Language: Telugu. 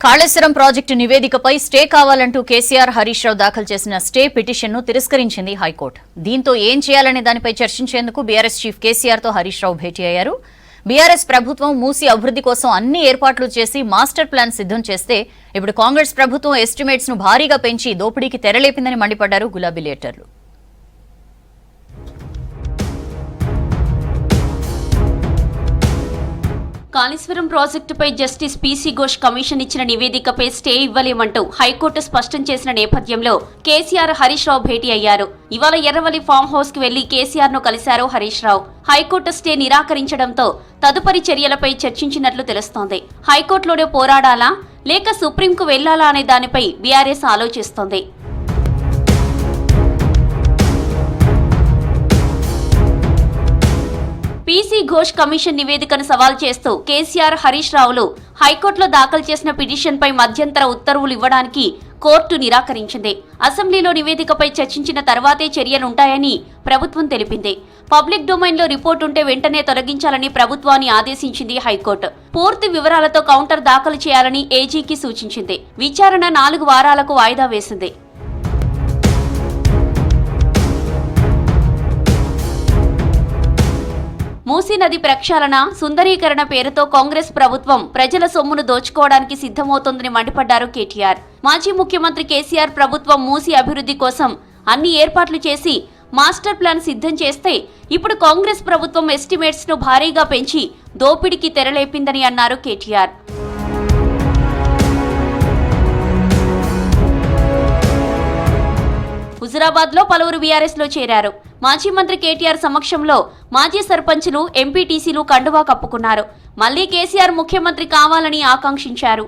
కాళేశ్వరం ప్రాజెక్టు నివేదికపై స్టే కావాలంటూ కేసీఆర్ హరీష్ రావు దాఖలు చేసిన స్టే పిటిషన్ను తిరస్కరించింది హైకోర్టు. దీంతో ఏం చేయాలనే దానిపై చర్చించేందుకు బీఆర్ఎస్ చీఫ్ కేసీఆర్ తో హరీష్ రావు భేటీ అయ్యారు. బీఆర్ఎస్ ప్రభుత్వం మూసి అభివృద్ధి కోసం అన్ని ఏర్పాట్లు చేసి మాస్టర్ ప్లాన్ సిద్ధం చేస్తే ఇప్పుడు కాంగ్రెస్ ప్రభుత్వం ఎస్టిమేట్స్ ను భారీగా పెంచి దోపిడీకి తెరలేపిందని మండిపడ్డారు గులాబీ లీడర్లు. కాళేశ్వరం ప్రాజెక్టుపై జస్టిస్ పీసీ ఘోష్ కమిషన్ ఇచ్చిన నివేదికపై స్టే ఇవ్వలేమంటూ హైకోర్టు స్పష్టం చేసిన నేపథ్యంలో కేసీఆర్ హరీష్ రావు భేటీ అయ్యారు. ఇవాళ ఎర్రవల్లి ఫామ్ హౌస్ కు వెళ్లి కేసీఆర్ ను కలిశారు హరీష్ రావు. హైకోర్టు స్టే నిరాకరించడంతో తదుపరి చర్యలపై చర్చించినట్లు తెలుస్తోంది. హైకోర్టులోనే పోరాడాలా లేక సుప్రీంకు వెళ్లాలా అనే దానిపై బీఆర్ఎస్ ఆలోచిస్తోంది. పీసీ ఘోష్ కమిషన్ నివేదికను సవాల్ చేస్తూ కేసీఆర్ హరీష్ రావులు హైకోర్టులో దాఖలు చేసిన పిటిషన్పై మధ్యంతర ఉత్తర్వులు ఇవ్వడానికి కోర్టు నిరాకరించింది. అసెంబ్లీలో నివేదికపై చర్చించిన తర్వాతే చర్యలుంటాయని ప్రభుత్వం తెలిపింది. పబ్లిక్ డొమైన్లో రిపోర్టు ఉంటే వెంటనే తొలగించాలని ప్రభుత్వాన్ని ఆదేశించింది హైకోర్టు. పూర్తి వివరాలతో కౌంటర్ దాఖలు చేయాలని ఏజీకి సూచించింది. విచారణ 4 వారాలకు వాయిదా వేసింది. మూసీ నది ప్రక్షాళన, సుందరీకరణ పేరుతో కాంగ్రెస్ ప్రభుత్వం ప్రజల సొమ్మును దోచుకోవడానికి సిద్ధమవుతోందని మండిపడ్డారు కేటీఆర్. మాజీ ముఖ్యమంత్రి కేసీఆర్ ప్రభుత్వం మూసీ అభివృద్ధి కోసం అన్ని ఏర్పాట్లు చేసి మాస్టర్ ప్లాన్ సిద్ధం చేస్తే ఇప్పుడు కాంగ్రెస్ ప్రభుత్వం ఎస్టిమేట్స్ ను భారీగా పెంచి దోపిడీకి తెరలేపిందని అన్నారు కేటీఆర్. హుజురాబాద్ లో పలువురు బీఆర్ఎస్ లో చేరారు. మాజీ మంత్రి కేటీఆర్ సమక్షంలో మాజీ సర్పంచులు, ఎంపీటీసీలు కండువా కప్పుకున్నారు. మళ్లీ కేసీఆర్ ముఖ్యమంత్రి కావాలని ఆకాంక్షించారు.